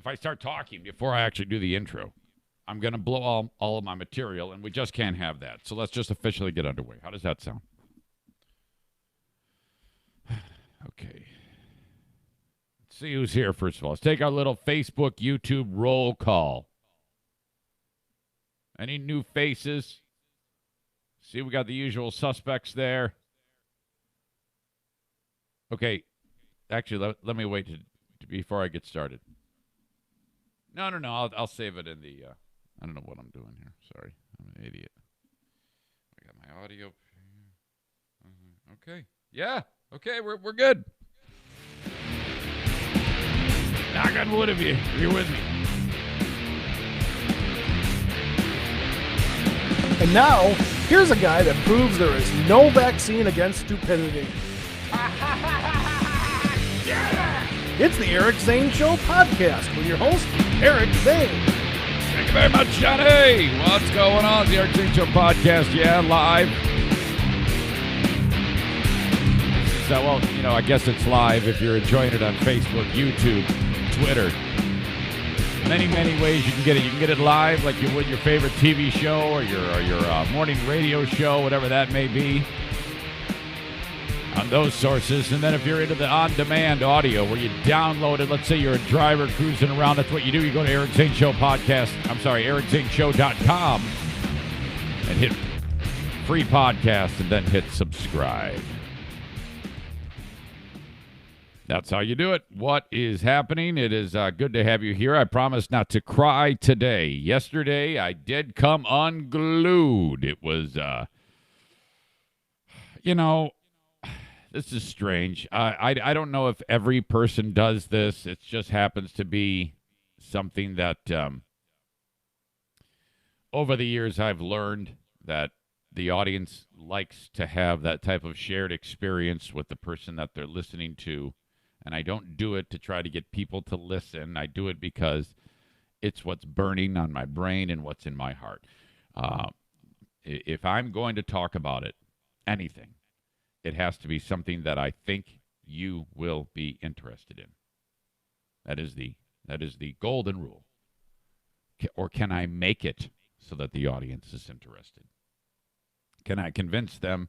I start talking before I actually do the intro, I'm going to blow all of my material, and we just can't have that. So let's just officially get underway. How does that sound? Okay. Let's see who's here, first of all. Let's take our little Facebook, YouTube roll call. Any new faces? See, we got the usual suspects there. Okay. Actually, let me wait before I get started. No. I'll save it in the... I don't know what I'm doing here. Sorry. I'm an idiot. I got my audio. Okay. Yeah. Okay, we're good. Knock on wood if you're with me. And now, here's a guy that proves there is no vaccine against stupidity. It's the Eric Zane Show Podcast with your host, Eric Zane. Thank you very much, Johnny. What's going on? The Eric Zane Show Podcast, yeah, live. So, well, I guess it's live if you're enjoying it on Facebook, YouTube, Twitter. Many, many ways you can get it. You can get it live like you would your favorite TV show or your morning radio show, whatever that may be, on those sources. And then if you're into the on-demand audio where you download it, let's say you're a driver cruising around, that's what you do. You go to Eric Zane Show Podcast, EricZaneShow.com and hit free podcast and then hit subscribe. That's how you do it. What is happening? It is good to have you here. I promise not to cry today. Yesterday, I did come unglued. It was, this is strange. I don't know if every person does this. It just happens to be something that over the years I've learned that the audience likes to have that type of shared experience with the person that they're listening to. And I don't do it to try to get people to listen. I do it because it's what's burning on my brain and what's in my heart. If I'm going to talk about it, anything, it has to be something that I think you will be interested in. That is the golden rule. Or can I make it so that the audience is interested? Can I convince them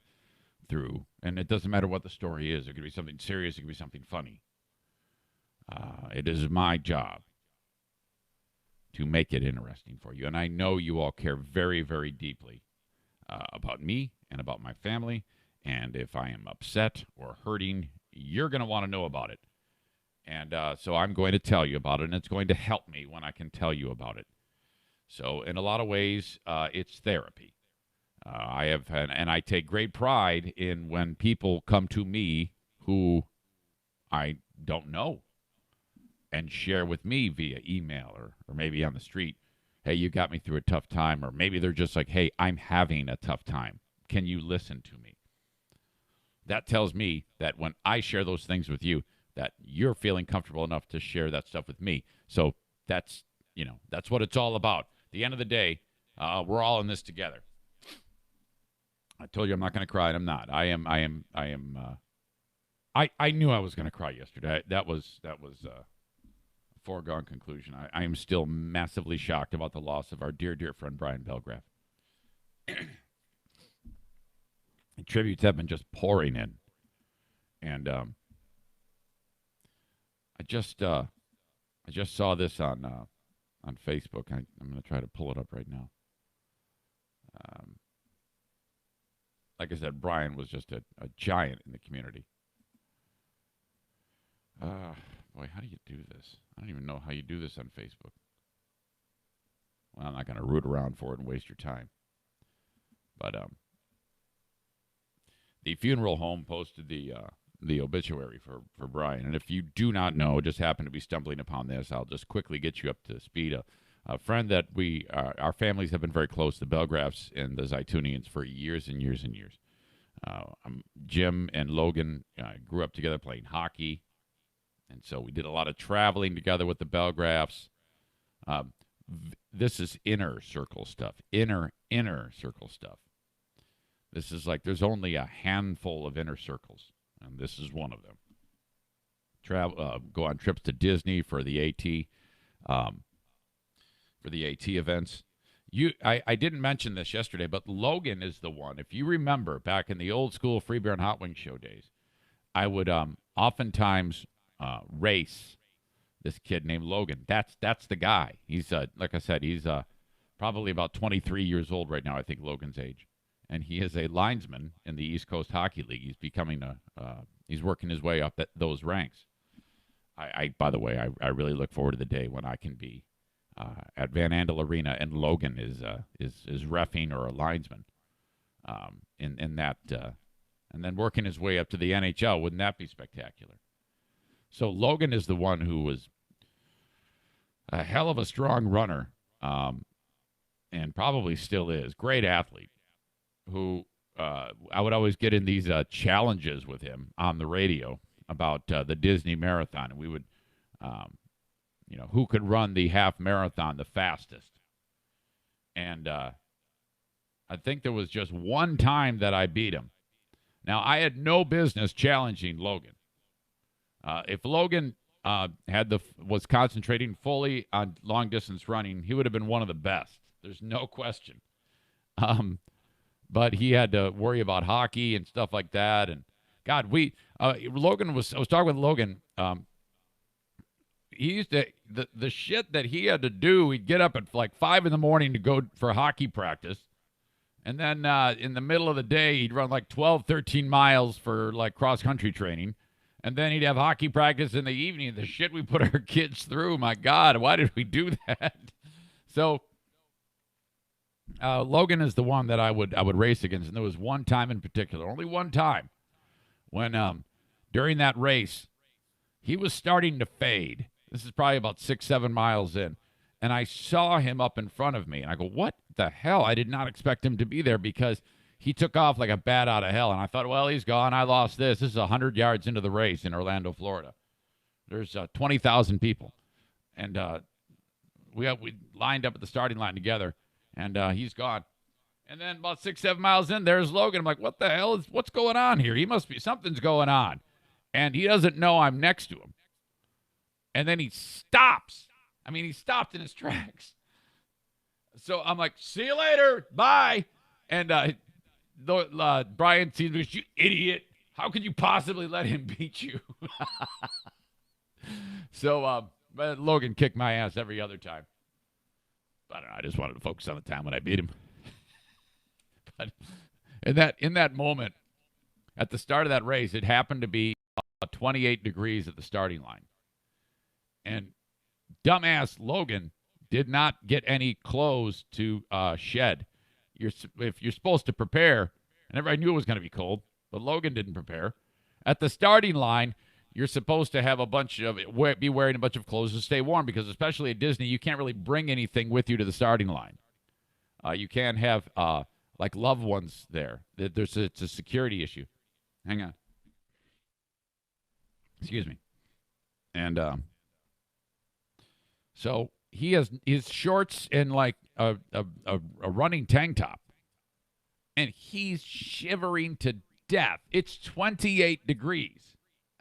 through, and it doesn't matter what the story is. It could be something serious. It could be something funny. It is my job to make it interesting for you. And I know you all care very, very deeply about me and about my family. And if I am upset or hurting, you're going to want to know about it. And so I'm going to tell you about it, and it's going to help me when I can tell you about it. So in a lot of ways, it's therapy. I take great pride in when people come to me who I don't know and share with me via email or maybe on the street, hey, you got me through a tough time, or maybe they're just like, hey, I'm having a tough time. Can you listen to me? That tells me that when I share those things with you, that you're feeling comfortable enough to share that stuff with me. So that's what it's all about. At the end of the day, we're all in this together. I told you I'm not going to cry, and I'm not. I knew I was going to cry yesterday. That was a foregone conclusion. I am still massively shocked about the loss of our dear, dear friend Brian Belgraf. Tributes have been just pouring in, and I just saw this on Facebook. I'm going to try to pull it up right now. Like I said, Brian was just a giant in the community. Boy, how do you do this? I don't even know how you do this on Facebook. Well, I'm not going to root around for it and waste your time. But the funeral home posted the obituary for Brian. And if you do not know, just happen to be stumbling upon this, I'll just quickly get you up to speed. A friend that our families have been very close, the Belgrafs and the Zaitunians, for years and years and years. Jim and Logan grew up together playing hockey. And so we did a lot of traveling together with the Belgrafs. This is inner circle stuff. Inner circle stuff. This is like there's only a handful of inner circles, and this is one of them. Go on trips to Disney for the AT. for the AT events. I didn't mention this yesterday, but Logan is the one. If you remember back in the old school Free Beer and Hot Wing show days, I would oftentimes race this kid named Logan. That's the guy. He's like I said, he's probably about 23 years old right now. I think Logan's age, and he is a linesman in the East Coast Hockey League. He's becoming he's working his way up at those ranks. I by the way, I really look forward to the day when I can be at Van Andel Arena and Logan is reffing or a linesman in that, and then working his way up to the NHL. Wouldn't that be spectacular? So Logan is the one who was a hell of a strong runner, and probably still is. Great athlete who I would always get in these challenges with him on the radio about the Disney Marathon, and we would, who could run the half marathon the fastest. And I think there was just one time that I beat him. Now, I had no business challenging Logan. If Logan was concentrating fully on long-distance running, he would have been one of the best. There's no question. But he had to worry about hockey and stuff like that. And, God, I was talking with Logan. He used to, the shit that he had to do, he'd get up at like 5 in the morning to go for hockey practice. And then in the middle of the day, he'd run like 12, 13 miles for like cross-country training. And then he'd have hockey practice in the evening. The shit we put our kids through, my God, why did we do that? So Logan is the one that I would race against. And there was one time in particular, only one time, when during that race, he was starting to fade. This is probably about 6, 7 miles in. And I saw him up in front of me. And I go, what the hell? I did not expect him to be there because he took off like a bat out of hell. And I thought, well, he's gone. I lost this. This is 100 yards into the race in Orlando, Florida. There's 20,000 people. And we lined up at the starting line together. And he's gone. And then about 6, 7 miles in, there's Logan. I'm like, what the hell what's going on here? Something's going on. And he doesn't know I'm next to him. And then he stops. I mean, he stopped in his tracks. So I'm like, see you later. Bye. And Brian seems like, you idiot. How could you possibly let him beat you? So but Logan kicked my ass every other time. I don't know. I just wanted to focus on the time when I beat him. But in that moment, at the start of that race, it happened to be 28 degrees at the starting line. And dumbass Logan did not get any clothes to shed. If you're supposed to prepare, and everybody knew it was going to be cold, but Logan didn't prepare. At the starting line, you're supposed to have be wearing a bunch of clothes to stay warm, because especially at Disney, you can't really bring anything with you to the starting line. You can't have like loved ones there. It's a security issue. Hang on. Excuse me. And so he has his shorts and like a running tank top, and he's shivering to death. It's 28 degrees.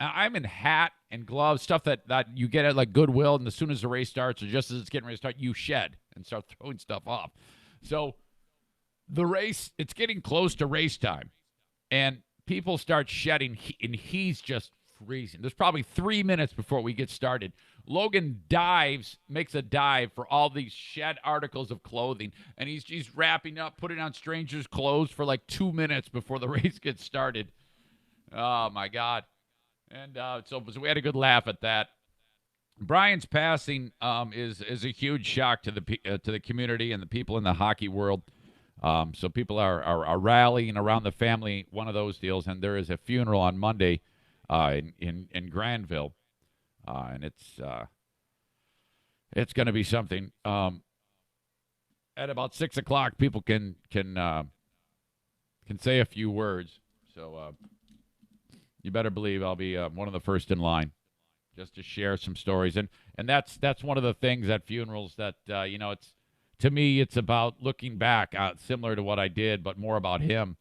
I'm in hat and gloves, stuff that you get at like Goodwill, and as soon as the race starts or just as it's getting ready to start, you shed and start throwing stuff off. So the race, it's getting close to race time, and people start shedding, and he's just freezing. There's probably 3 minutes before we get started. Logan makes a dive for all these shed articles of clothing, and he's wrapping up, putting on strangers' clothes for like 2 minutes before the race gets started. Oh, my God. And so we had a good laugh at that. Brian's passing is a huge shock to the community and the people in the hockey world. So people are rallying around the family, one of those deals, and there is a funeral on Monday in Granville, and it's going to be something. At about 6 o'clock, people can say a few words. So you better believe I'll be one of the first in line, just to share some stories, and that's one of the things at funerals that it's. To me, it's about looking back, similar to what I did, but more about him,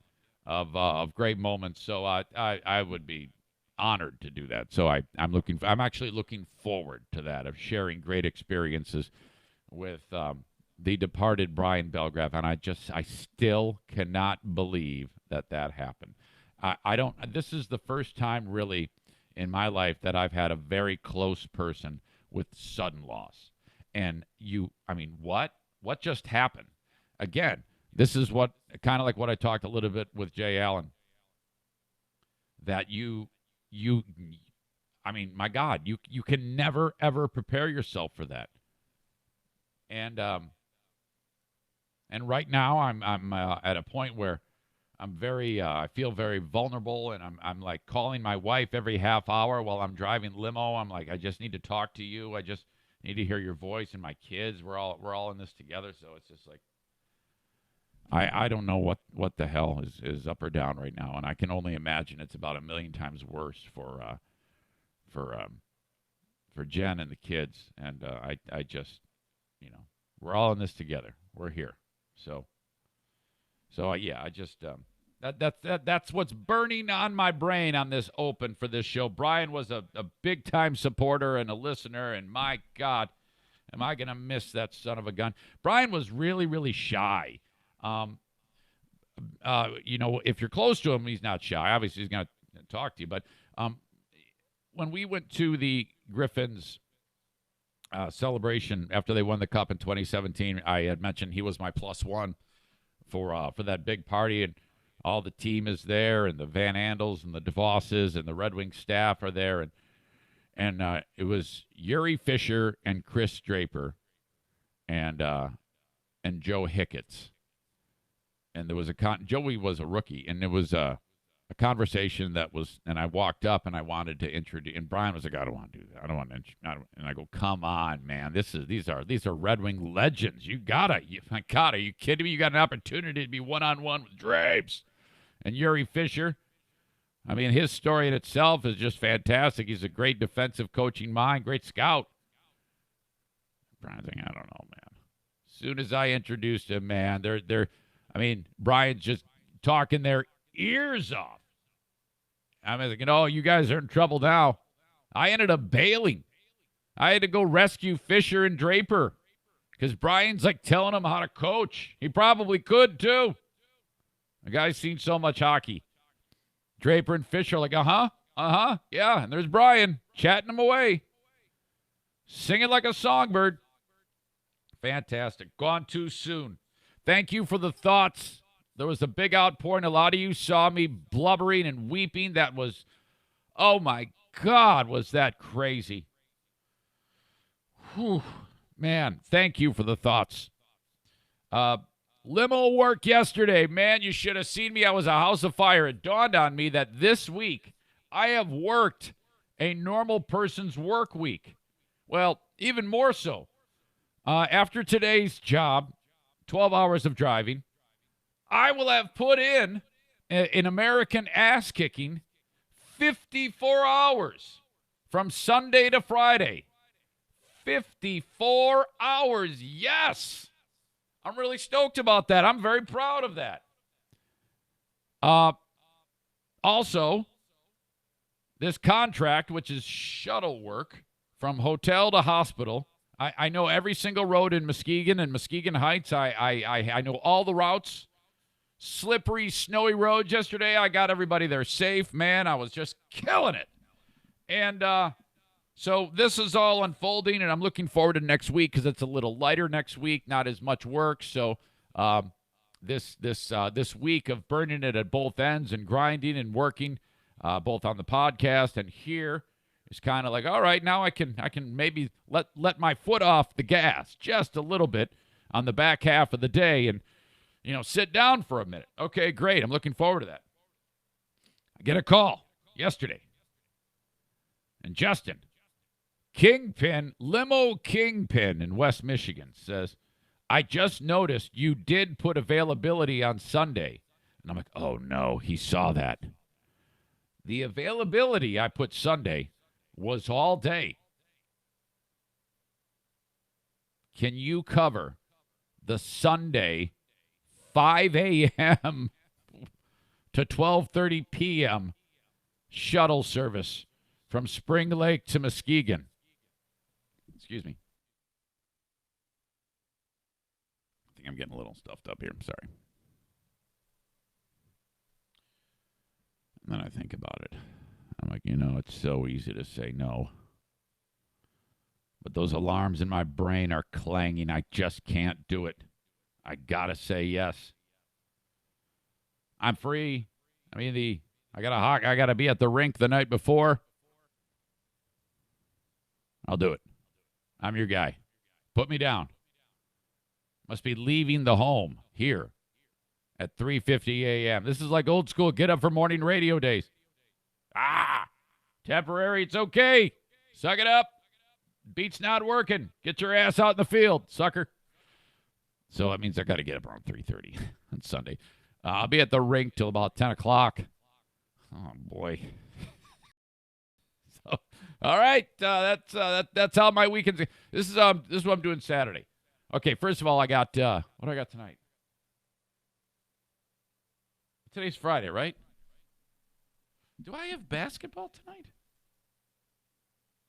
of great moments. So I would be honored to do that. So I'm actually looking forward to that, of sharing great experiences with the departed Brian Belgrave, and I still cannot believe that happened. I don't. This is the first time really in my life that I've had a very close person with sudden loss. And what just happened? Again, this is what kind of like what I talked a little bit with Jay Allen. That my God, you can never ever prepare yourself for that. And right now I'm at a point where I'm very I feel very vulnerable, and I'm like calling my wife every half hour while I'm driving limo. I'm like, I just need to talk to you. I just need to hear your voice, and my kids. We're all in this together. So it's just like I don't know what the hell is up or down right now, and I can only imagine it's about 1,000,000 times worse for Jen and the kids. And I just we're all in this together. We're here. So yeah, I just that's what's burning on my brain on this open for this show. Brian was a big time supporter and a listener, and my God, am I gonna miss that son of a gun? Brian was really, really shy. If you're close to him, he's not shy. Obviously, he's gonna talk to you. But when we went to the Griffins celebration after they won the Cup in 2017, I had mentioned he was my +1 for that big party, and all the team is there, and the Van Andels and the DeVosses and the Red Wing staff are there, and it was Yuri Fisher and Chris Draper and Joe Hicketts, and there was Joey was a rookie, and there was a conversation that was, and I walked up and I wanted to introduce, and Brian was like, I don't want to do that. I don't want to, and I go, come on, man. These are Red Wing legends. My God, are you kidding me? You got an opportunity to be one-on-one with Drapes and Yuri Fisher. I mean, his story in itself is just fantastic. He's a great defensive coaching mind, great scout. Brian's like, I don't know, man. As soon as I introduced him, man, Brian's just talking their ears off. I'm like, you guys are in trouble now. I ended up bailing. I had to go rescue Fisher and Draper because Brian's like telling them how to coach. He probably could too. The guy's seen so much hockey. Draper and Fisher are like, yeah. And there's Brian chatting him away, singing like a songbird. Fantastic. Gone too soon. Thank you for the thoughts. There was a big outpouring. A lot of you saw me blubbering and weeping. That was, oh my God, was that crazy. Whew. Man, thank you for the thoughts. Limo work yesterday. Man, you should have seen me. I was a house of fire. It dawned on me that this week I have worked a normal person's work week. Well, even more so. After today's job, 12 hours of driving, I will have put in American ass kicking 54 hours from Sunday to Friday. 54 hours. Yes. I'm really stoked about that. I'm very proud of that. Also, this contract, which is shuttle work from hotel to hospital. I know every single road in Muskegon and Muskegon Heights. I know all the routes. Slippery, snowy roads yesterday. I got everybody there safe. Man, I was just killing it. And so this is all unfolding, and I'm looking forward to next week because it's a little lighter next week, not as much work. So this week of burning it at both ends and grinding and working both on the podcast and here is kind of like, all right, now I can maybe let my foot off the gas just a little bit on the back half of the day and sit down for a minute. Okay, great. I'm looking forward to that. I get a call yesterday. And Justin, Limo Kingpin in West Michigan says, I just noticed you did put availability on Sunday. And I'm like, oh no, he saw that. The availability I put Sunday was all day. Can you cover the Sunday 5 a.m. to 12:30 p.m. shuttle service from Spring Lake to Muskegon. Excuse me. I think I'm getting a little stuffed up here. I'm sorry. And then I think about it. I'm like, it's so easy to say no. But those alarms in my brain are clanging. I just can't do it. I gotta say yes. I'm free. I mean, I gotta be at the rink the night before. I'll do it. I'm your guy. Put me down. Must be leaving the home here at 3:50 a.m. This is like old school get up for morning radio days. Temporary, it's okay. Suck it up. Beat's not working. Get your ass out in the field, sucker. So that means I got to get up around 3:30 on Sunday. I'll be at the rink till about 10 o'clock. Oh, boy. So, all right. That's how my weekend's. This is what I'm doing Saturday. Okay, first of all, I got, what do I got tonight? Today's Friday, right? Do I have basketball tonight?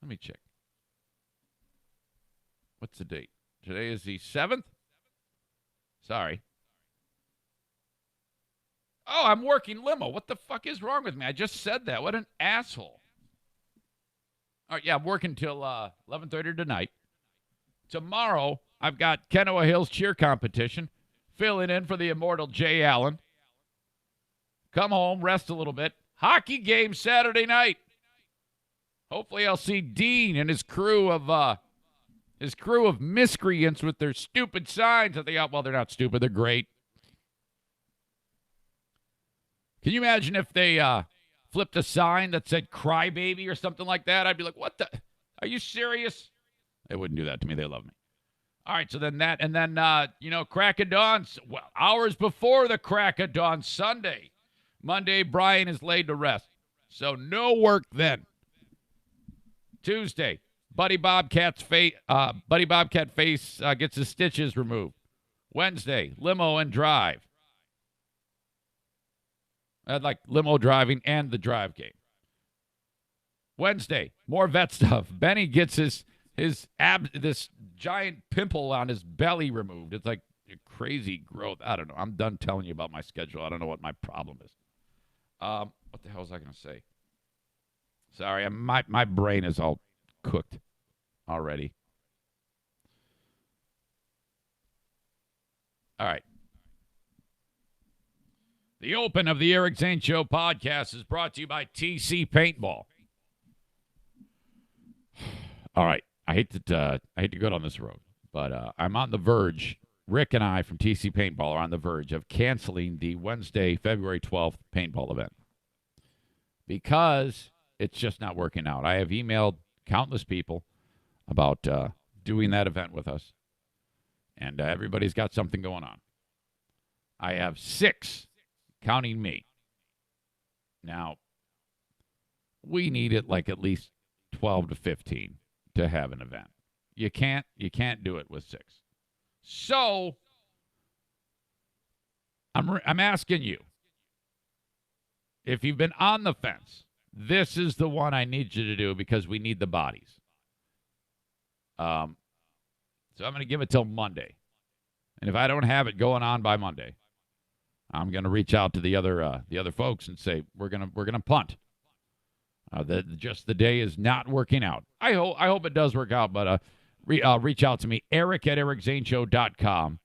Let me check. What's the date? Today is the 7th? Sorry. Oh, I'm working limo. What the fuck is wrong with me? I just said that. What an asshole. All right, yeah, I'm working till 11:30 tonight. Tomorrow, I've got Kenowa Hills cheer competition, filling in for the immortal Jay Allen. Come home, rest a little bit. Hockey game Saturday night. Hopefully I'll see Dean and his crew of miscreants with their stupid signs that they well, they're not stupid, they're great. Can you imagine if they flipped a sign that said crybaby or something like that? I'd be like, what the? Are you serious? They wouldn't do that to me. They love me. All right, so then that, and then, crack of dawn, well, hours before the crack of dawn Sunday. Monday, Brian is laid to rest. So no work then. Tuesday, Buddy Bobcat face gets his stitches removed. Wednesday, limo and drive. I'd like limo driving and the drive game. Wednesday, more vet stuff. Benny gets this giant pimple on his belly removed. It's like a crazy growth. I don't know. I'm done telling you about my schedule. I don't know what my problem is. What the hell was I going to say? Sorry, my brain is all cooked already. All right. The open of the Eric Zane Show podcast is brought to you by TC Paintball. All right. I hate to go down this road, but I'm on the verge. Rick and I from TC Paintball are on the verge of canceling the Wednesday, February 12th paintball event because it's just not working out. I have emailed countless people about doing that event with us, and everybody's got something going on. I have 6, counting me. Now, we need it like at least 12 to 15 to have an event. You can't do it with 6. So, I'm asking you, if you've been on the fence, this is the one I need you to do because we need the bodies. So I'm going to give it till Monday. And if I don't have it going on by Monday, I'm going to reach out to the other folks and say we're gonna punt. The day is not working out. I hope it does work out, but reach out to me, Eric at ericzaneshow.com.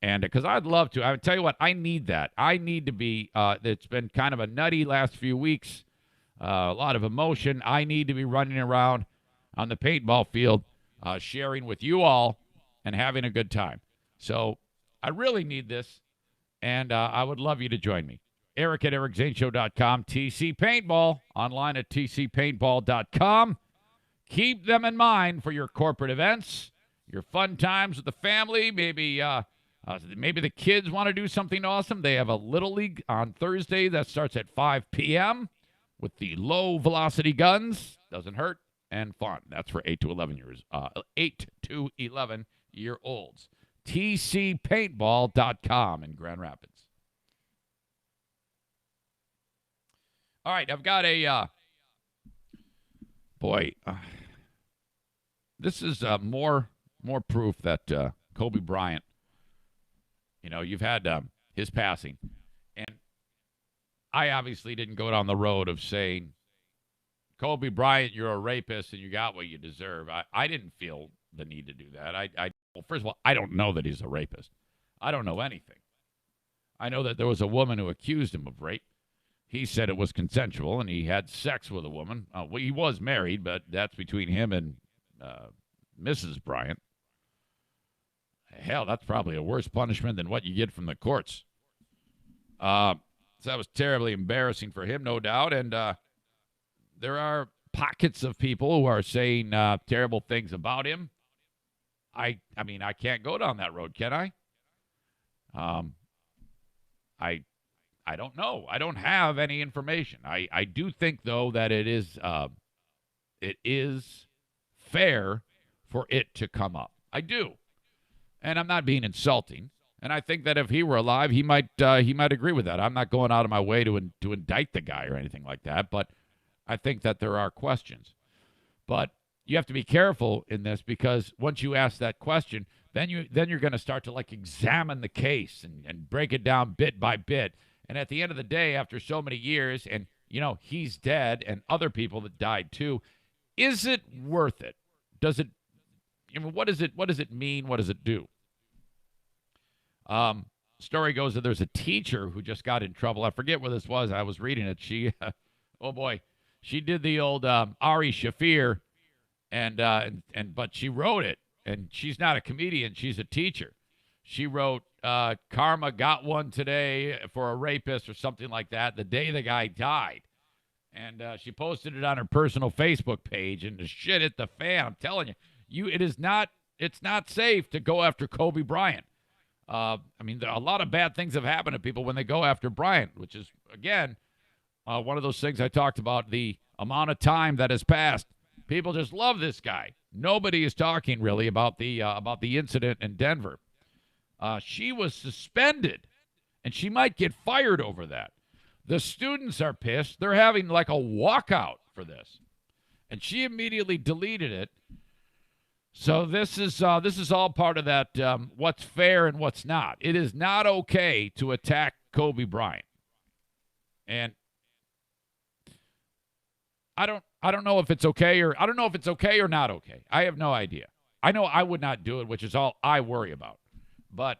And because I'd love to. I would tell you what, I need that. I need to be, it's been kind of a nutty last few weeks, a lot of emotion. I need to be running around on the paintball field, sharing with you all and having a good time. So I really need this, and I would love you to join me. Eric at ericzaneshow.com, TC Paintball, online at tcpaintball.com. Keep them in mind for your corporate events, your fun times with the family. Maybe the kids want to do something awesome. They have a Little League on Thursday that starts at 5 p.m. with the low-velocity guns. Doesn't hurt and fun. That's for 8 to 11-year-olds. tcpaintball.com in Grand Rapids. All right, I've got a boy. This is more proof that Kobe Bryant. You've had his passing, and I obviously didn't go down the road of saying, Kobe Bryant, you're a rapist and you got what you deserve. I didn't feel the need to do that. Well, first of all, I don't know that he's a rapist. I don't know anything. I know that there was a woman who accused him of rape. He said it was consensual and he had sex with a woman. Well, he was married, but that's between him and Mrs. Bryant. Hell, that's probably a worse punishment than what you get from the courts. So that was terribly embarrassing for him, no doubt. And there are pockets of people who are saying terrible things about him. I mean, I can't go down that road, can I? I don't know. I don't have any information. I do think, though, that it is fair for it to come up. I do. And I'm not being insulting. And I think that if he were alive, he might agree with that. I'm not going out of my way to indict the guy or anything like that, but I think that there are questions. But you have to be careful in this, because once you ask that question, then you're going to start to examine the case and break it down bit by bit. And at the end of the day, after so many years, and he's dead and other people that died too, is it worth it? Does it? What does it mean? What does it do? Story goes that there's a teacher who just got in trouble. I forget where this was. I was reading it. She, oh boy, she did the old Ari Shaffir, but she wrote it, and she's not a comedian. She's a teacher. She wrote, "Karma got one today for a rapist," or something like that, the day the guy died. And she posted it on her personal Facebook page, and the shit hit the fan. I'm telling you, it's not safe to go after Kobe Bryant. I mean, a lot of bad things have happened to people when they go after Bryant, which is, again, one of those things I talked about, the amount of time that has passed. People just love this guy. Nobody is talking really about the incident in Denver. She was suspended, and she might get fired over that. The students are pissed. They're having a walkout for this, and she immediately deleted it. So this is all part of that. What's fair and what's not. It is not okay to attack Kobe Bryant, and I don't know if it's okay or not okay. I have no idea. I know I would not do it, which is all I worry about. But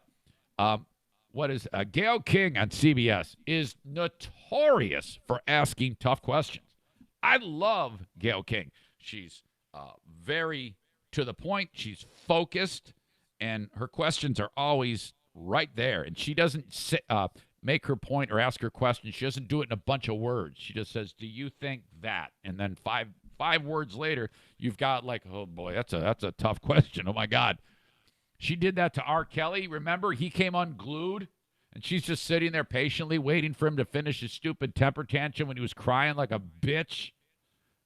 Gayle King on CBS is notorious for asking tough questions. I love Gayle King. She's very to the point. She's focused, and her questions are always right there. And she doesn't make her point or ask her question. She doesn't do it in a bunch of words. She just says, "Do you think that?" And then five words later, you've got "Oh boy, that's a tough question. Oh my God." She did that to R. Kelly. Remember, he came unglued, and she's just sitting there patiently waiting for him to finish his stupid temper tantrum when he was crying like a bitch.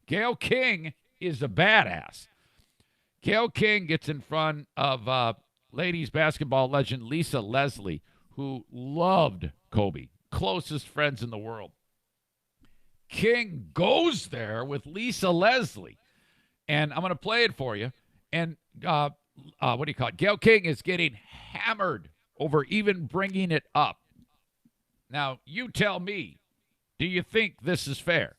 Gayle King is a badass. Gayle King gets in front of ladies basketball legend Lisa Leslie, who loved Kobe, closest friends in the world. King goes there with Lisa Leslie, and I'm going to play it for you. And what do you call it? Gayle King is getting hammered over even bringing it up. Now, you tell me, do you think this is fair?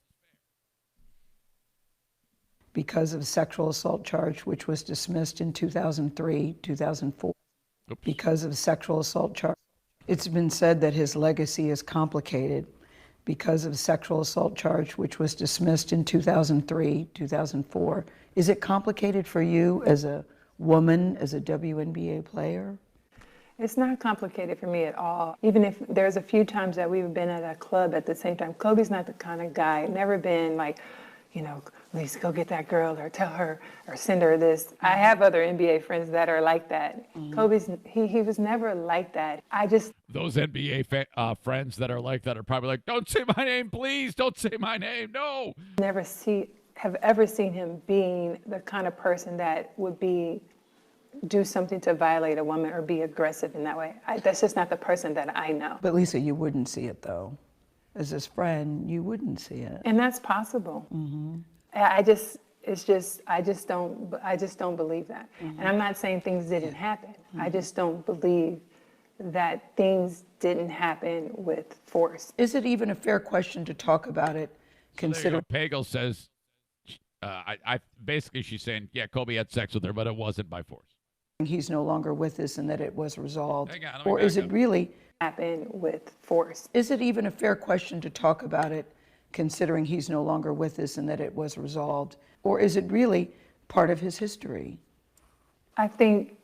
Because of sexual assault charge, which was dismissed in 2003, 2004. Oops. Because of sexual assault charge. It's been said that his legacy is complicated because of sexual assault charge, which was dismissed in 2003, 2004. Is it complicated for you as a woman, as a WNBA player? It's not complicated for me at all. Even if there's a few times that we've been at a club at the same time. Kobe's not the kind of guy, never been Lisa, go get that girl, or tell her, or send her this. I have other NBA friends that are like that. Kobe's, he was never like that. Those NBA friends that are like that are probably like, "Don't say my name, please. Don't say my name. No." Have ever seen him being the kind of person that would do something to violate a woman or be aggressive in that way. That's just not the person that I know. But Lisa, you wouldn't see it though. as his friend, you wouldn't see it. And that's possible. I just don't believe that. And I'm not saying things didn't happen. I just don't believe that things didn't happen with force. Is it even a fair question to talk about it, considering Pagel says, I basically she's saying, yeah, Kobe had sex with her, but it wasn't by force. he's no longer with us and that it was resolved? Hang on, Or is it really Happen with force. Is it even a fair question to talk about it, considering he's no longer with us and that it was resolved? Or is it really part of his history? I think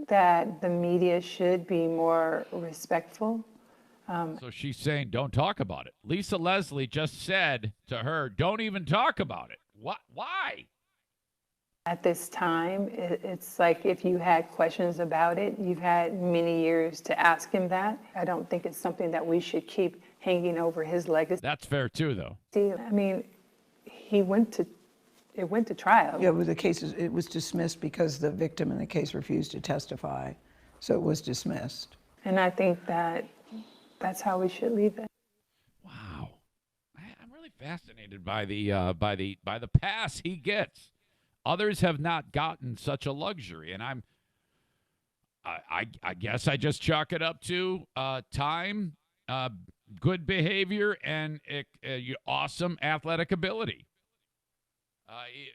that the media should be more respectful. So she's saying, don't talk about it. Lisa Leslie just said to her, don't even talk about it. What? Why? At this time, it's like if you had questions about it, you've had many years to ask him that. I don't think it's something that we should keep hanging over his legacy. That's fair too, though. I mean, it went to trial. Yeah, it was dismissed because the victim in the case refused to testify, so it was dismissed. And I think that's how we should leave it. Wow, I'm really fascinated by the pass he gets. Others have not gotten such a luxury, and I guess I just chalk it up to time, good behavior, and awesome athletic ability.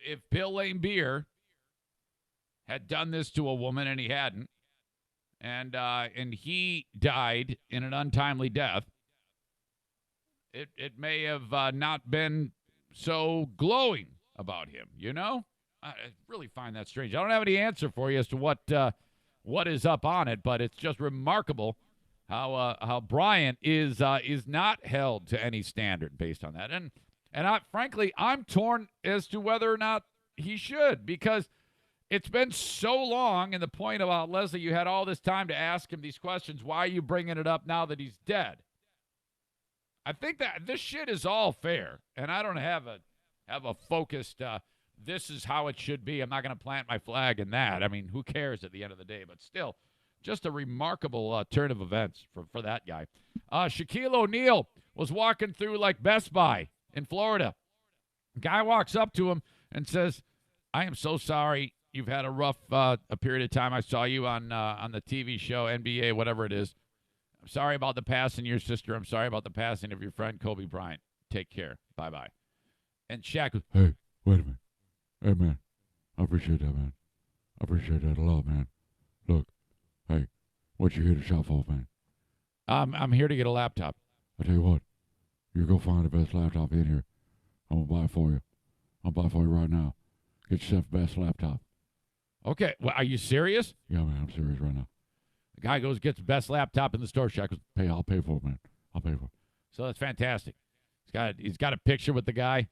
If Bill Laimbeer had done this to a woman and he hadn't, and he died in an untimely death, it may have not been so glowing about him, you know? I really find that strange. I don't have any answer for you as to what is up on it, but it's just remarkable how Bryant is not held to any standard based on that. And frankly, I'm torn as to whether or not he should, because it's been so long. And the point about Leslie, you had all this time to ask him these questions. Why are you bringing it up now that he's dead? I think that this shit is all fair, and I don't have a focused. This is how it should be. I'm not going to plant my flag in that. I mean, who cares at the end of the day? But still, just a remarkable turn of events for that guy. Shaquille O'Neal was walking through like Best Buy in Florida. Guy walks up to him and says, "I am so sorry. You've had a rough a period of time. I saw you on the TV show, NBA, whatever it is. I'm sorry about the passing of your sister. I'm sorry about the passing of your friend Kobe Bryant. Take care. Bye-bye." And Shaq goes, "Hey, wait a minute. Hey, man, I appreciate that, man. I appreciate that a lot, man. Look, hey, what you here to shop for, man?" I'm here to get a laptop." "I tell you what, you go find the best laptop in here. I'm going to buy it for you. I'll buy it for you right now. Get yourself the best laptop." "Okay, well, are you serious?" "Yeah, man, I'm serious right now." The guy goes, gets the best laptop in the store. Shaq goes, I'll pay for it, man. I'll pay for it." So that's fantastic. He's got a picture with the guy.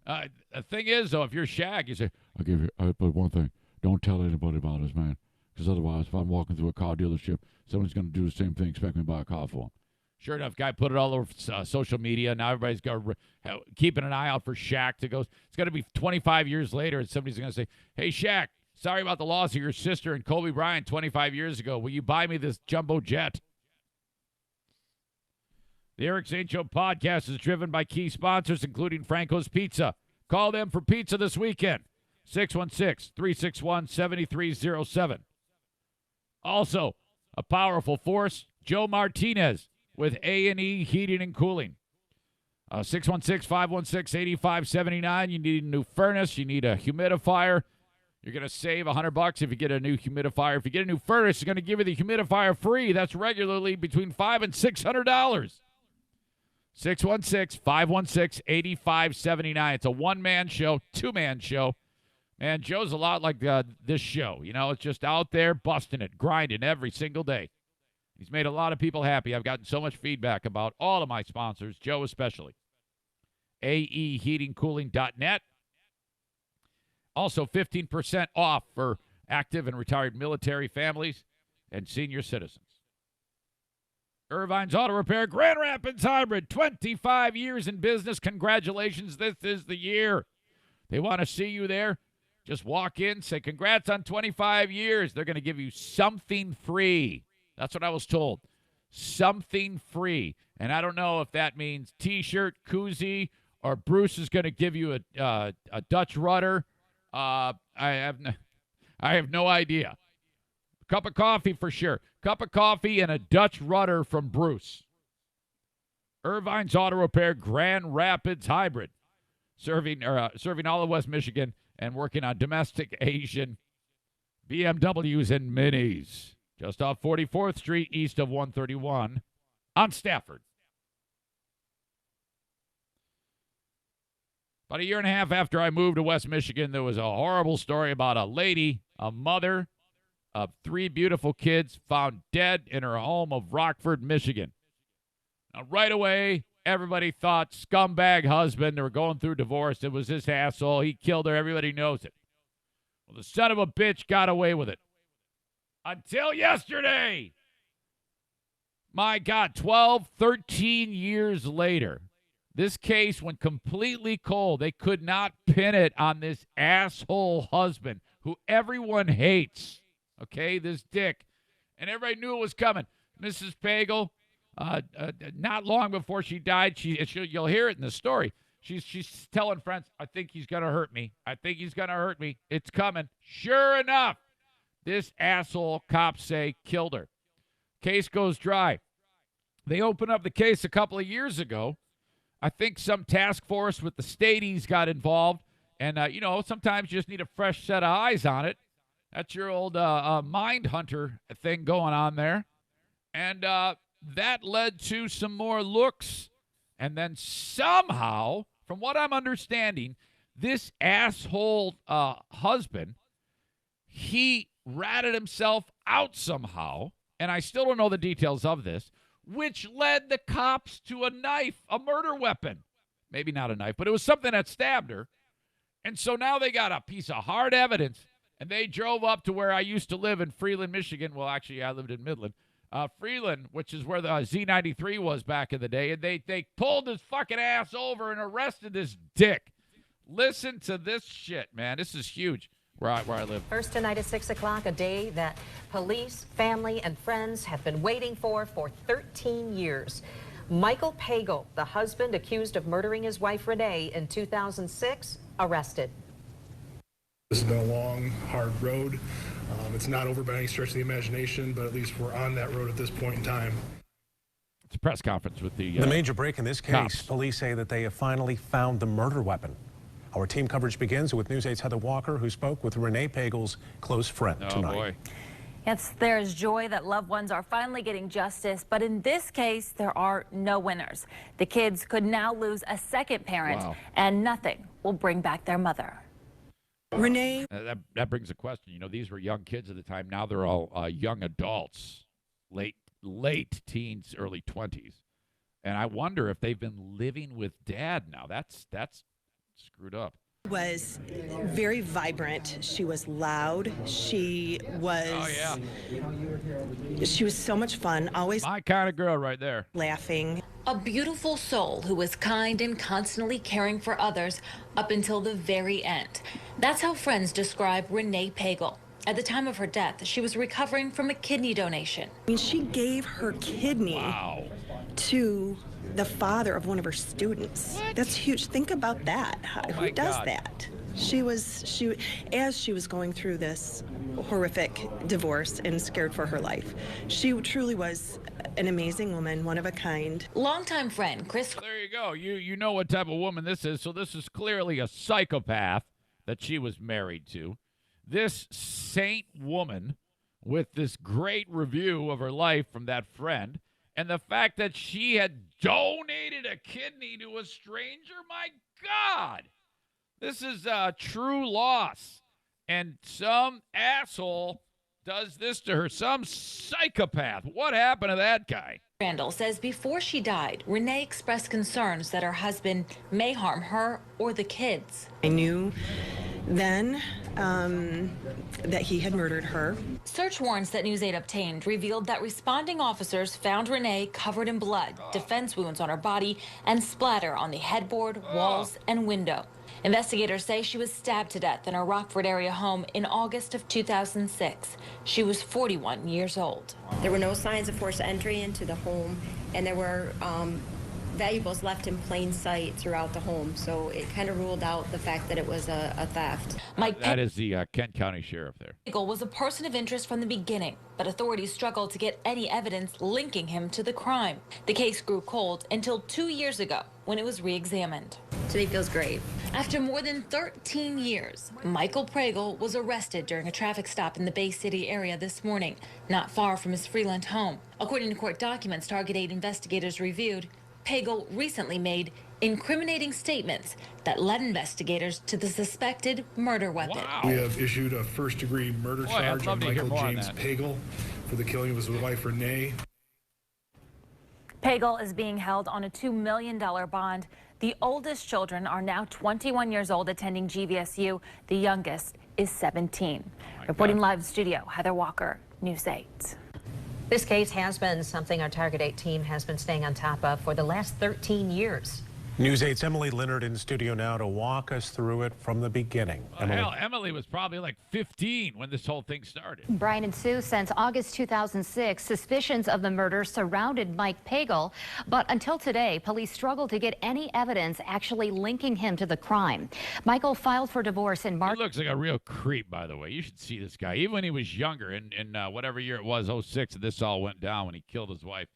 The thing is, though, if you're Shaq, you say, but one thing, don't tell anybody about this, man. Because otherwise, if I'm walking through a car dealership, someone's going to do the same thing, expect me to buy a car for him. Sure enough, guy put it all over social media. Now everybody's keeping an eye out for Shaq to go. It's going to be 25 years later, and somebody's going to say, "Hey, Shaq, sorry about the loss of your sister and Kobe Bryant 25 years ago. Will you buy me this jumbo jet?" The Eric Zane Show Podcast is driven by key sponsors, including Franco's Pizza. Call them for pizza this weekend. 616-361-7307. Also, a powerful force, Joe Martinez with A&E Heating and Cooling. 616-516-8579. You need a new furnace. You need a humidifier. You're going to save $100 if you get a new humidifier. If you get a new furnace, it's going to give you the humidifier free. That's regularly between $500 and $600. 616-516-8579. It's a one-man show, two-man show. Man, Joe's a lot like this show. You know, it's just out there busting it, grinding every single day. He's made a lot of people happy. I've gotten so much feedback about all of my sponsors, Joe especially. AEHeatingCooling.net. Also, 15% off for active and retired military families and senior citizens. Irvine's Auto Repair, Grand Rapids Hybrid, 25 years in business. Congratulations, this is the year. They want to see you there. Just walk in, say congrats on 25 years. They're going to give you something free. That's what I was told. Something free. And I don't know if that means T-shirt, koozie, or Bruce is going to give you a Dutch rudder. I have no idea. Cup of coffee for sure. Cup of coffee and a Dutch rudder from Bruce. Irvine's Auto Repair Grand Rapids Hybrid. Serving all of West Michigan and working on domestic Asian BMWs and Minis. Just off 44th Street, east of 131 on Stafford. About a year and a half after I moved to West Michigan, there was a horrible story about a lady, a mother of 3 beautiful kids, found dead in her home of Rockford, Michigan. Now, right away, everybody thought scumbag husband. They were going through divorce. It was this asshole. He killed her. Everybody knows it. Well, the son of a bitch got away with it. Until yesterday. My God, 12, 13 years later. This case went completely cold. They could not pin it on this asshole husband who everyone hates. Okay, this dick. And everybody knew it was coming. Mrs. Pagel, not long before she died, you'll hear it in the story. She's telling friends, I think he's going to hurt me. I think he's going to hurt me. It's coming. Sure enough, this asshole, cops say, killed her. Case goes dry. They opened up the case a couple of years ago. I think some task force with the Stadies got involved. And, sometimes you just need a fresh set of eyes on it. That's your old mind hunter thing going on there. And that led to some more looks. And then somehow, from what I'm understanding, this asshole husband, he ratted himself out somehow. And I still don't know the details of this, which led the cops to a knife, a murder weapon. Maybe not a knife, but it was something that stabbed her. And so now they got a piece of hard evidence, and they drove up to where I used to live in Freeland, Michigan. Well, actually, I lived in Midland. Freeland, which is where the Z93 was back in the day, and they pulled his fucking ass over and arrested this dick. Listen to this shit, man. This is huge. Where I live. First tonight at 6 o'clock, a day that police, family, and friends have been waiting for 13 years. Michael Pagel, the husband accused of murdering his wife Renee in 2006, arrested. This has been a long, hard road. It's not over by any stretch of the imagination, but at least we're on that road at this point in time. It's a press conference with the major break in this case. Cops. Police say that they have finally found the murder weapon. Our team coverage begins with News 8's Heather Walker, who spoke with Renee Pagel's close friend tonight. Oh, boy. Yes, there's joy that loved ones are finally getting justice, but in this case, there are no winners. The kids could now lose a second parent, and nothing will bring back their mother. Renee. That brings a question. These were young kids at the time. Now they're all young adults, late teens, early 20s. And I wonder if they've been living with dad now. That's screwed up. Was very vibrant. She was loud. She was. Oh, yeah. She was so much fun. Always my kind of girl right there. Laughing. A beautiful soul who was kind and constantly caring for others up until the very end. That's how friends describe Renee Pagel. At the time of her death, she was recovering from a kidney donation. I mean, she gave her kidney to the father of one of her students. What? That's huge. Think about that. Who does that? As she was going through this horrific divorce and scared for her life, she truly was an amazing woman, one of a kind. Longtime friend Chris. There you go. You know what type of woman this is. So this is clearly a psychopath that she was married to. This saint woman with this great review of her life from that friend. And the fact that she had donated a kidney to a stranger, my God, this is a true loss. And some asshole does this to her, some psychopath. What happened to that guy? Randall says before she died, Renee expressed concerns that her husband may harm her or the kids. I knew then that he had murdered her. Search warrants that News 8 obtained revealed that responding officers found Renee covered in blood, defense wounds on her body, and splatter on the headboard, walls, and window. Investigators say she was stabbed to death in her Rockford area home in August of 2006. She was 41 years old. There were no signs of forced entry into the home, and there were valuables left in plain sight throughout the home, so it kind of ruled out the fact that it was a theft. That is the Kent County Sheriff there. Pagel was a person of interest from the beginning, but authorities struggled to get any evidence linking him to the crime. The case grew cold until 2 years ago when it was re-examined. Today feels great. After more than 13 years, Michael Pagel was arrested during a traffic stop in the Bay City area this morning, not far from his Freeland home. According to court documents Target 8 investigators reviewed, Pagel recently made incriminating statements that led investigators to the suspected murder weapon. Wow. We have issued a first-degree murder charge on Michael James Pagel for the killing of his wife, Renee. Pagel is being held on a $2 million bond. The oldest children are now 21 years old, attending GVSU. The youngest is 17. Reporting live in studio, Heather Walker, News 8. This case has been something our Target 8 team has been staying on top of for the last 13 years. News 8's Emily Leonard in studio now to walk us through it from the beginning. Well, hell, Emily was probably like 15 when this whole thing started. Brian and Sue, since August 2006, suspicions of the murder surrounded Mike Pagel. But until today, police struggled to get any evidence actually linking him to the crime. Michael filed for divorce in March. He looks like a real creep, by the way. You should see this guy. Even when he was younger, in whatever year it was, 06, this all went down when he killed his wife.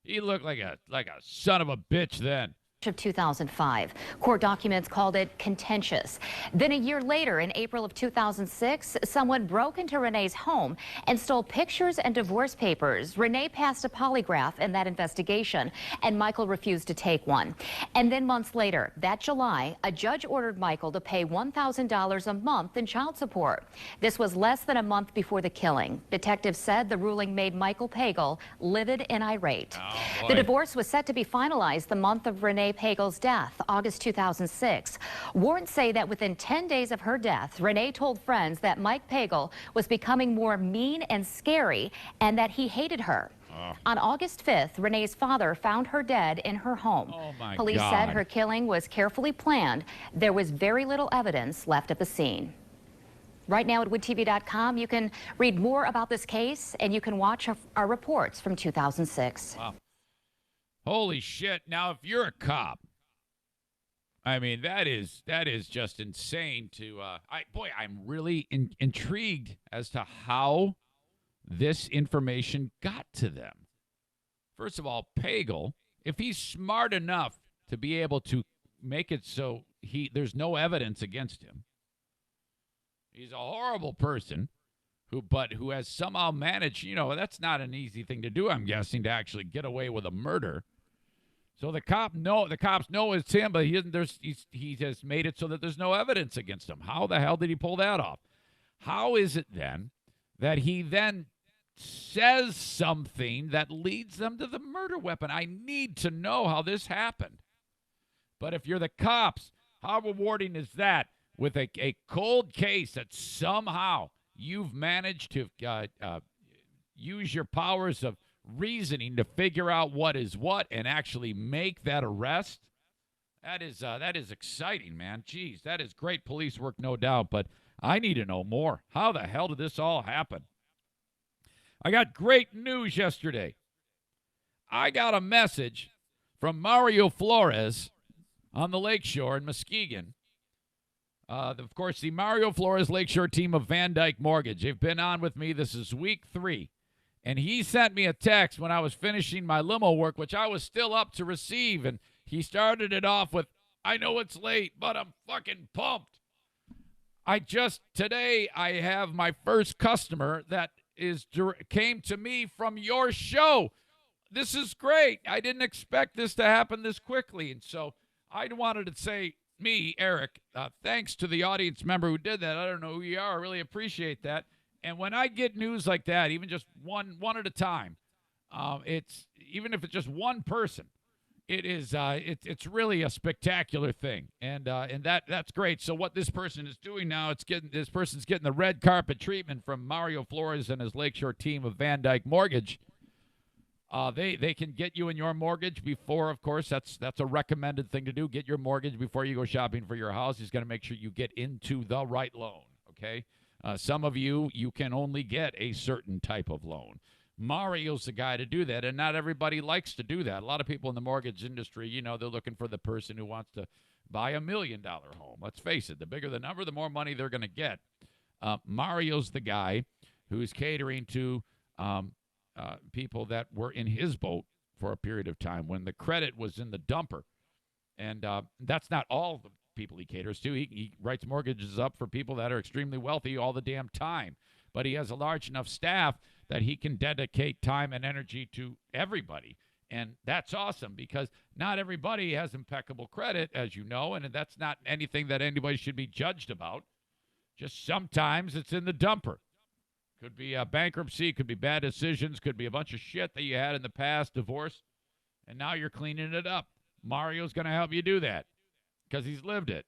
He looked like a son of a bitch then. Of 2005. Court documents called it contentious. Then a year later, in April of 2006, someone broke into Renee's home and stole pictures and divorce papers. Renee passed a polygraph in that investigation, and Michael refused to take one. And then months later, that July, a judge ordered Michael to pay $1,000 a month in child support. This was less than a month before the killing. Detectives said the ruling made Michael Pagel livid and irate. Oh, the divorce was set to be finalized the month of Renee Pagel's death, August 2006. Warrants say that within 10 days of her death, Renee told friends that Mike Pagel was becoming more mean and scary and that he hated her. On August 5th, Renee's father found her dead in her home. Oh my Police God. said her killing was carefully planned. There was very little evidence left at the scene. Right now at woodtv.com, you can read more about this case and you can watch our reports from 2006. Wow. Holy shit. Now, if you're a cop, I mean, that is just insane to, I'm really intrigued as to how this information got to them. First of all, Pagel, if he's smart enough to be able to make it so there's no evidence against him, he's a horrible person who has somehow managed, that's not an easy thing to do, I'm guessing, to actually get away with a murder. So the cops know it's him, but he has made it so that there's no evidence against him. How the hell did he pull that off? How is it then that he then says something that leads them to the murder weapon? I need to know how this happened. But if you're the cops, how rewarding is that with a cold case that somehow you've managed to use your powers of reasoning to figure out what is what and actually make that arrest? That is exciting, man. Jeez, that is great police work, no doubt, but I need to know more. How the hell did this all happen? I got great news yesterday. I got a message from Mario Flores on the Lakeshore in Muskegon. Of course, the Mario Flores Lakeshore team of Van Dyke Mortgage. They've been on with me. This is week 3. And he sent me a text when I was finishing my limo work, which I was still up to receive. And he started it off with, I know it's late, but I'm fucking pumped. Today I have my first customer that came to me from your show. This is great. I didn't expect this to happen this quickly. And so I wanted to say, Eric, thanks to the audience member who did that. I don't know who you are. I really appreciate that. And when I get news like that, even just one at a time, even if it's just one person, it's really a spectacular thing, and that's great. So what this person is doing now, this person's getting the red carpet treatment from Mario Flores and his Lakeshore team of Van Dyke Mortgage. They can get you in your mortgage before, of course, that's a recommended thing to do. Get your mortgage before you go shopping for your house. He's going to make sure you get into the right loan, okay? Some of you can only get a certain type of loan. Mario's the guy to do that, and not everybody likes to do that. A lot of people in the mortgage industry, they're looking for the person who wants to buy $1 million home. Let's face it, the bigger the number, the more money they're going to get. Mario's the guy who's catering to people that were in his boat for a period of time when the credit was in the dumper. And that's not all the people he caters to. He writes mortgages up for people that are extremely wealthy all the damn time. But he has a large enough staff that he can dedicate time and energy to everybody. And that's awesome because not everybody has impeccable credit, as you know, and that's not anything that anybody should be judged about. Just sometimes it's in the dumper. Could be a bankruptcy, could be bad decisions, could be a bunch of shit that you had in the past, divorce, and now you're cleaning it up. Mario's going to help you do that because he's lived it.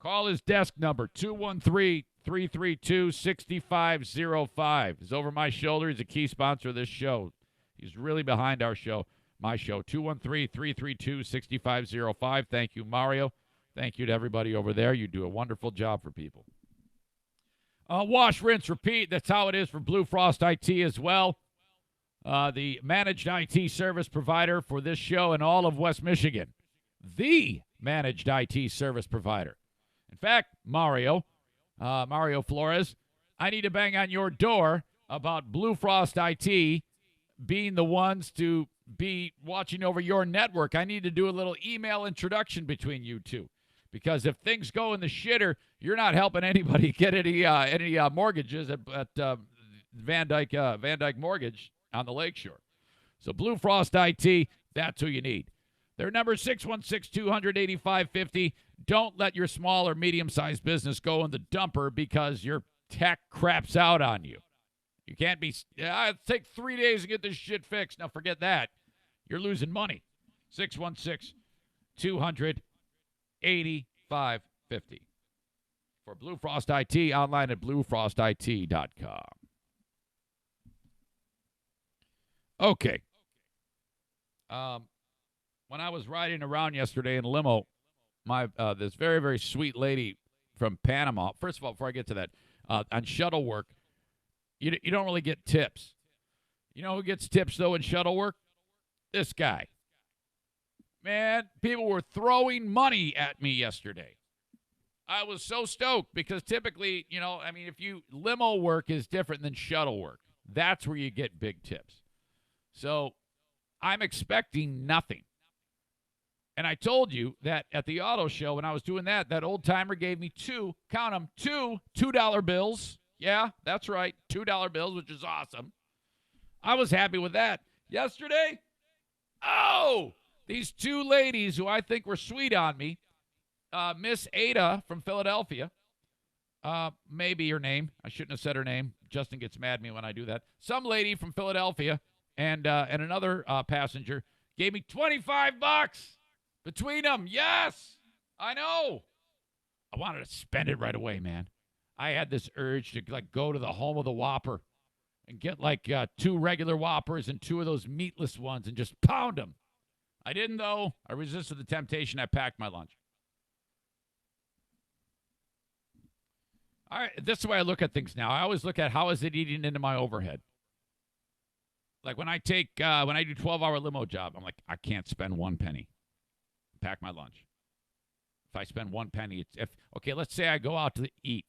Call his desk number, 213-332-6505. He's over my shoulder. He's a key sponsor of this show. He's really behind our show, my show, 213-332-6505. Thank you, Mario. Thank you to everybody over there. You do a wonderful job for people. Wash, rinse, repeat. That's how it is for Blue Frost IT as well. The managed IT service provider for this show in all of West Michigan. The managed IT service provider. In fact, Mario Flores, I need to bang on your door about Blue Frost IT being the ones to be watching over your network. I need to do a little email introduction between you two. Because if things go in the shitter, you're not helping anybody get any mortgages at Van Dyke Mortgage on the Lakeshore. So Blue Frost IT, that's who you need. Their number is 616-200-8550. Don't let your small or medium-sized business go in the dumper because your tech craps out on you. You can't be, it'll take 3 days to get this shit fixed. Now forget that. You're losing money. 616-200-8550. For Blue Frost IT, online at bluefrostit.com. Okay. When I was riding around yesterday in a limo, this very, very sweet lady from Panama, first of all, before I get to that, on shuttle work, you don't really get tips. You know who gets tips, though, in shuttle work? This guy. Man, people were throwing money at me yesterday. I was so stoked because typically, limo work is different than shuttle work. That's where you get big tips. So I'm expecting nothing. And I told you that at the auto show when I was doing that old timer gave me two $2 bills. Yeah, that's right, $2 bills, which is awesome. I was happy with that. Yesterday, these two ladies who I think were sweet on me, Miss Ada from Philadelphia, maybe her name. I shouldn't have said her name. Justin gets mad at me when I do that. Some lady from Philadelphia and another passenger gave me $25 between them. Yes, I know. I wanted to spend it right away, man. I had this urge to go to the home of the Whopper and get two regular Whoppers and two of those meatless ones and just pound them. I didn't, though. I resisted the temptation. I packed my lunch. All right, this is the way I look at things now. I always look at how is it eating into my overhead. Like when I do 12-hour limo job, I'm like, I can't spend 1 penny. Pack my lunch. If I spend 1 penny, let's say I go out to eat.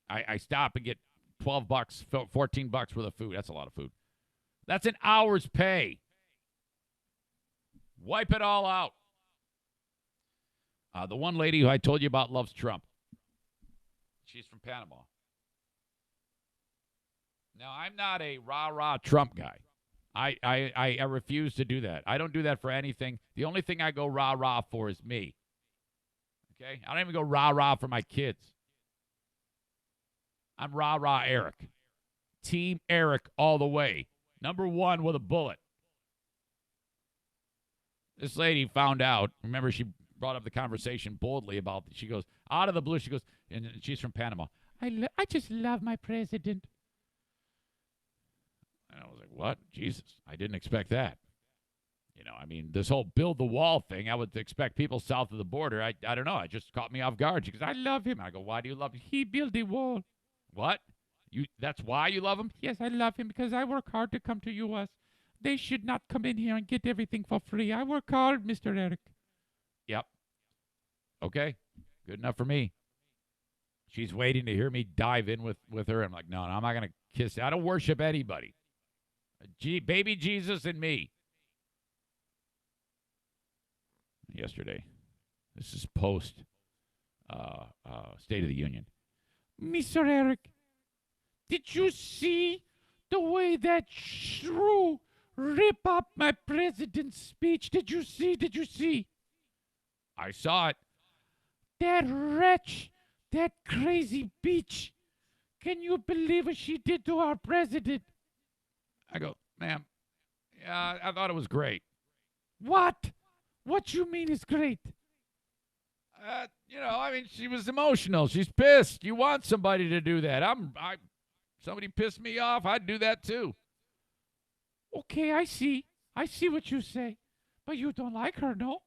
I stop and get $12, $14 worth of food. That's a lot of food. That's an hour's pay. Wipe it all out. The one lady who I told you about loves Trump. She's from Panama. Now, I'm not a rah-rah Trump guy. I refuse to do that. I don't do that for anything. The only thing I go rah-rah for is me. Okay? I don't even go rah-rah for my kids. I'm rah-rah Eric. Team Eric all the way. Number one with a bullet. This lady found out. Remember, she brought up the conversation boldly about, she goes, out of the blue, she goes, and she's from Panama. I just love my president. And I was like, what? Jesus, I didn't expect that. I mean, this whole build the wall thing, I would expect people south of the border. I don't know. It just caught me off guard. She goes, I love him. I go, why do you love him? He built the wall. What? That's why you love him? Yes, I love him because I work hard to come to U.S. They should not come in here and get everything for free. I work hard, Mr. Eric. Yep. Okay. Good enough for me. She's waiting to hear me dive in with her. I'm like, no, I'm not going to kiss. I don't worship anybody. Baby Jesus and me. Yesterday. This is post State of the Union. Mr. Eric, did you see the way that shrew rip up my president's speech? Did you see? I saw it. That wretch, that crazy bitch. Can you believe what she did to our president? I go, ma'am, yeah, I thought it was great. What? What you mean is great? I mean, she was emotional. She's pissed. You want somebody to do that. Somebody pissed me off. I'd do that too. Okay, I see. I see what you say. But you don't like her, no?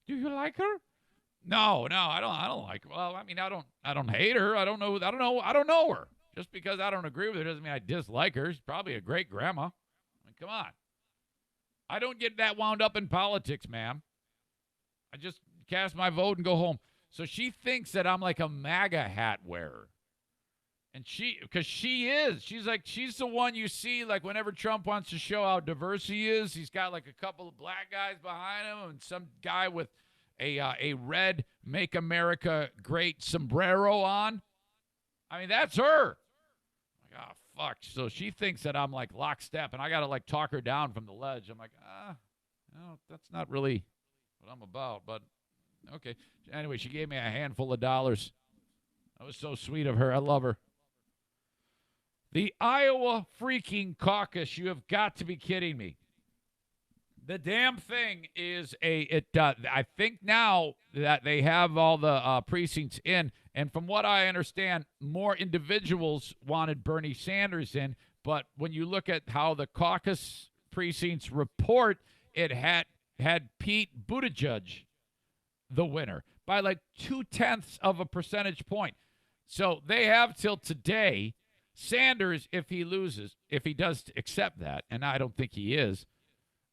Do you like her? No, I don't like her. Well, I mean, I don't hate her. I don't know her. Just because I don't agree with her doesn't mean I dislike her. She's probably a great grandma. I mean, come on. I don't get that wound up in politics, ma'am. I just cast my vote and go home. So she thinks that I'm like a MAGA hat wearer. And because she is. She's the one you see, like, whenever Trump wants to show how diverse he is, he's got like a couple of black guys behind him and some guy with a red Make America Great sombrero on. I mean, that's her. Like, oh, fuck. So she thinks that I'm like lockstep, and I got to like talk her down from the ledge. I'm like, no, that's not really what I'm about, but okay. Anyway, she gave me a handful of dollars. That was so sweet of her. I love her. The Iowa freaking caucus. You have got to be kidding me. The damn thing is I think now that they have all the precincts in, and from what I understand, more individuals wanted Bernie Sanders in, but when you look at how the caucus precincts report, it had Pete Buttigieg the winner by like 0.2 of a percentage point. So they have till today. Sanders, if he loses, if he does accept that, and I don't think he is,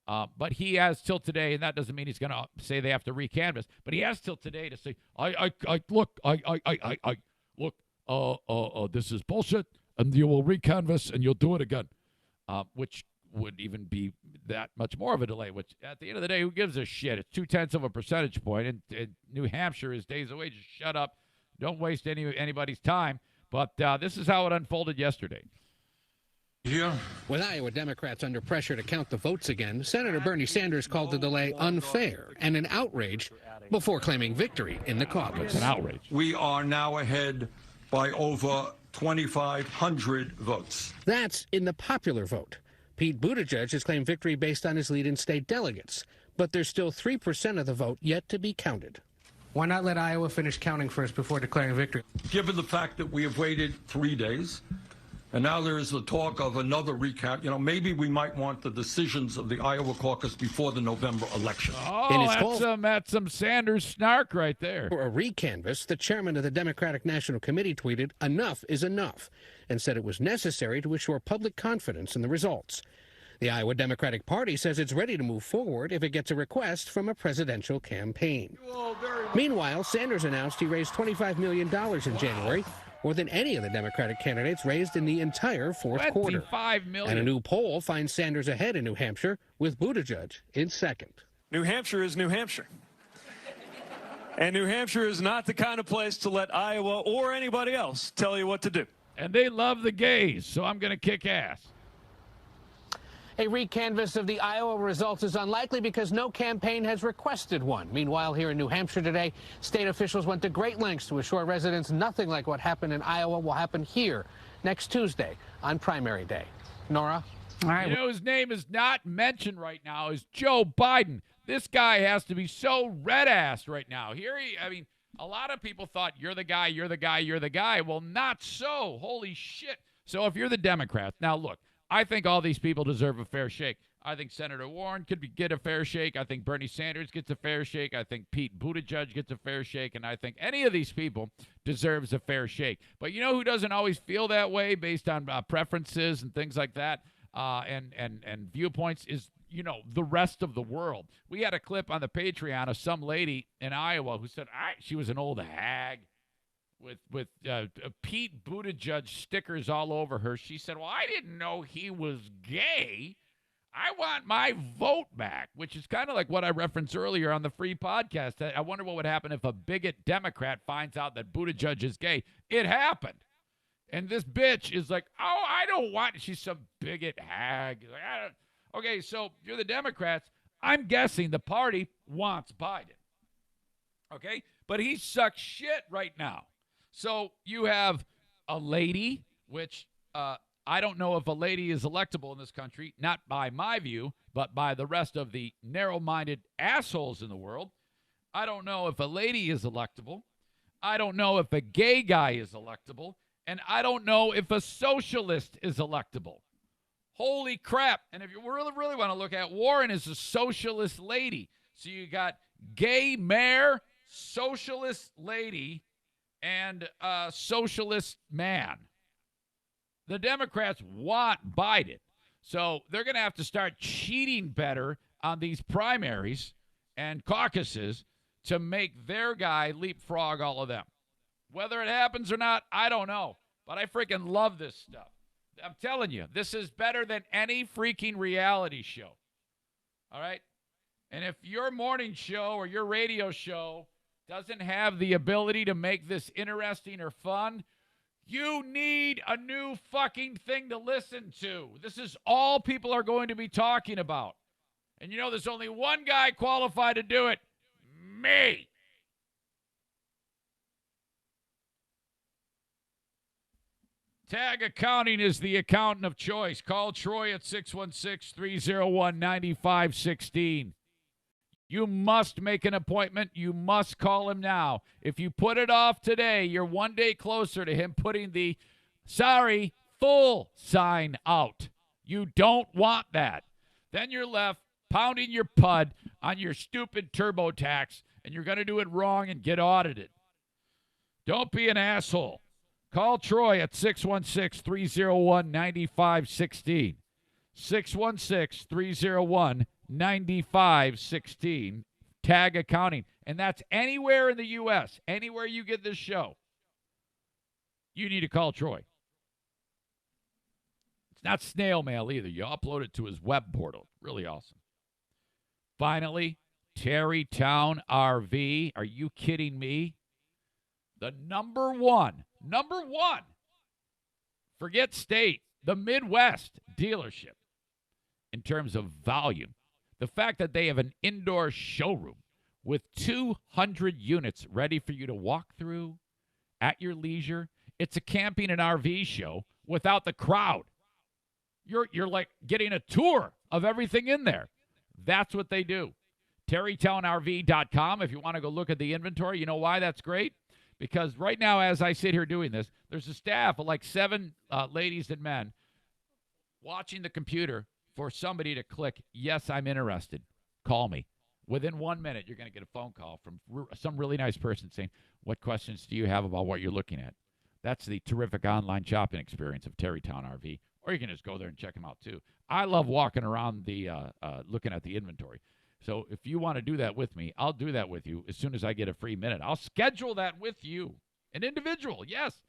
but he has till today, and that doesn't mean he's going to say they have to recanvass, but he has till today to say, this is bullshit, and you will recanvass, and you'll do it again, which would even be that much more of a delay, which at the end of the day, who gives a shit? It's 0.2 of a percentage point, and New Hampshire is days away. Just shut up. Don't waste anybody's time. But this is how it unfolded yesterday. Yeah. With Iowa Democrats under pressure to count the votes again, Senator Bernie Sanders called the delay unfair and an outrage before claiming victory in the caucus. It's an outrage. We are now ahead by over 2,500 votes. That's in the popular vote. Pete Buttigieg has claimed victory based on his lead in state delegates, but there's still 3% of the vote yet to be counted. Why not let Iowa finish counting first before declaring victory? Given the fact that we have waited 3 days, and now there is the talk of another recount, maybe we might want the decisions of the Iowa caucus before the November election. Oh, that's some Sanders snark right there. For a recanvass, the chairman of the Democratic National Committee tweeted, "Enough is enough," and said it was necessary to assure public confidence in the results. The Iowa Democratic Party says it's ready to move forward if it gets a request from a presidential campaign. Meanwhile, Sanders announced he raised $25 million in January, more than any of the Democratic candidates raised in the entire fourth quarter. $25 million. And a new poll finds Sanders ahead in New Hampshire, with Buttigieg in second. New Hampshire is New Hampshire. And New Hampshire is not the kind of place to let Iowa or anybody else tell you what to do. And they love the gays, so I'm going to kick ass. A recanvass of the Iowa results is unlikely because no campaign has requested one. Meanwhile, here in New Hampshire today, state officials went to great lengths to assure residents nothing like what happened in Iowa will happen here next Tuesday on primary day. Nora? All right. Whose name is not mentioned right now is Joe Biden. This guy has to be so red-assed right now. A lot of people thought, you're the guy, you're the guy, you're the guy. Well, not so. Holy shit. So if you're the Democrats, now look, I think all these people deserve a fair shake. I think Senator Warren get a fair shake. I think Bernie Sanders gets a fair shake. I think Pete Buttigieg gets a fair shake. And I think any of these people deserves a fair shake. But you know who doesn't always feel that way based on preferences and things like that and viewpoints is, you know, the rest of the world. We had a clip on the Patreon of some lady in Iowa who said she was an old hag with Pete Buttigieg stickers all over her. She said, well, I didn't know he was gay. I want my vote back, which is kind of like what I referenced earlier on the free podcast. I wonder what would happen if a bigot Democrat finds out that Buttigieg is gay. It happened. And this bitch is like, oh, I don't want, she's some bigot hag. Like, okay, so you're the Democrats. I'm guessing the party wants Biden. Okay? But he sucks shit right now. So you have a lady, which I don't know if a lady is electable in this country, not by my view, but by the rest of the narrow-minded assholes in the world. I don't know if a lady is electable. I don't know if a gay guy is electable. And I don't know if a socialist is electable. Holy crap. And if you really want to look at, Warren is a socialist lady. So you got gay mayor, socialist lady, and socialist man. The Democrats want Biden. So they're going to have to start cheating better on these primaries and caucuses to make their guy leapfrog all of them. Whether it happens or not, I don't know. But I freaking love this stuff. I'm telling you, this is better than any freaking reality show. All right? And if your morning show or your radio show doesn't have the ability to make this interesting or fun, you need a new fucking thing to listen to. This is all people are going to be talking about. And you know, there's only one guy qualified to do it. Me. Tag Accounting is the accountant of choice. Call Troy at 616-301-9516. You must make an appointment. You must call him now. If you put it off today, you're one day closer to him putting the, sorry, full sign out. You don't want that. Then you're left pounding your pud on your stupid TurboTax, and you're going to do it wrong and get audited. Don't be an asshole. Call Troy at 616-301-9516. 616-301-9516. Tag Accounting. And that's anywhere in the U.S., anywhere you get this show. You need to call Troy. It's not snail mail either. You upload it to his web portal. Really awesome. Finally, Terrytown RV. Are you kidding me? The number one, forget state, the Midwest dealership in terms of volume. The fact that they have an indoor showroom with 200 units ready for you to walk through at your leisure. It's a camping and RV show without the crowd. You're like getting a tour of everything in there. That's what they do. TerrytownRV.com if you want to go look at the inventory. You know why that's great? Because right now, as I sit here doing this, there's a staff of like 7 ladies and men watching the computer for somebody to click, yes, I'm interested. Call me. Within 1 minute, you're going to get a phone call from some really nice person saying, what questions do you have about what you're looking at? That's the terrific online shopping experience of Terrytown RV. Or you can just go there and check them out, too. I love walking around the looking at the inventory. So if you want to do that with me, I'll do that with you as soon as I get a free minute. I'll schedule that with you. An individual, yes.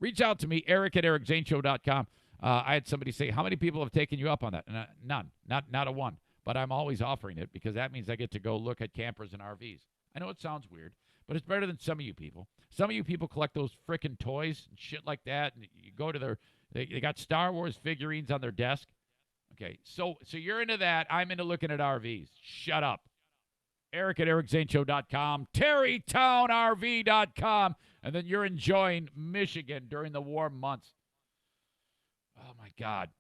Reach out to me, Eric at ericzaneshow.com. I had somebody say, how many people have taken you up on that? None. Not a one. But I'm always offering it because that means I get to go look at campers and RVs. I know it sounds weird, but it's better than some of you people. Some of you people collect those frickin' toys and shit like that, and you go to they got Star Wars figurines on their desk. Okay, so you're into that. I'm into looking at RVs. Shut up. Eric at ericzaneshow.com, terrytownrv.com, and then you're enjoying Michigan during the warm months. Oh, my God.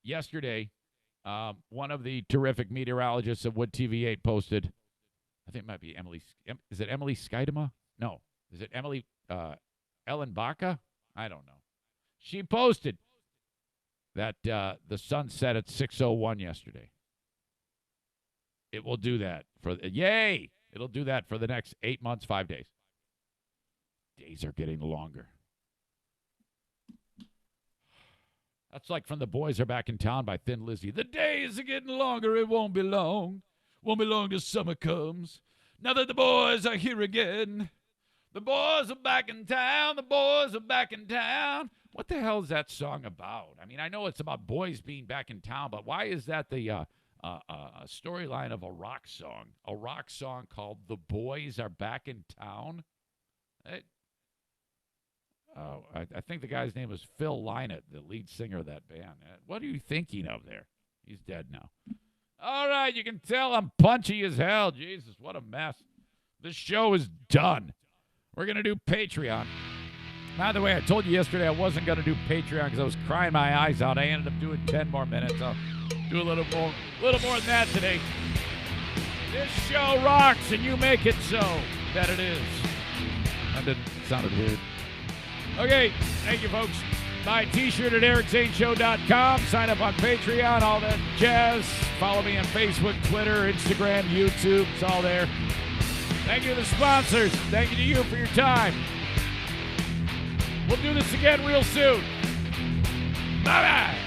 Yesterday, one of the terrific meteorologists of Wood TV8 posted, I think it might be Emily. Is it Emily Skidema? No. Is it Emily Ellen Baca? I don't know. She posted that the sun set at 6:01 yesterday. It will do that yay! It'll do that for the next 8 months, 5 days. Days are getting longer. That's like from The Boys Are Back in Town by Thin Lizzy. The days are getting longer, it won't be long. Won't be long till summer comes. Now that the boys are here again. The boys are back in town. The boys are back in town. What the hell is that song about? I mean, I know it's about boys being back in town, but why is that the storyline of a rock song? A rock song called The Boys Are Back in Town? I think the guy's name was Phil Lynott, the lead singer of that band. What are you thinking of there? He's dead now. All right, you can tell I'm punchy as hell. Jesus, what a mess. This show is done. We're going to do Patreon. By the way, I told you yesterday I wasn't going to do Patreon because I was crying my eyes out. I ended up doing 10 more minutes. I'll do a little more than that today. This show rocks, and you make it so that it is. That sounded weird. Okay, thank you, folks. Buy a t-shirt at ericzaneshow.com. Sign up on Patreon, all that jazz. Follow me on Facebook, Twitter, Instagram, YouTube. It's all there. Thank you to the sponsors. Thank you to you for your time. We'll do this again real soon. Bye-bye.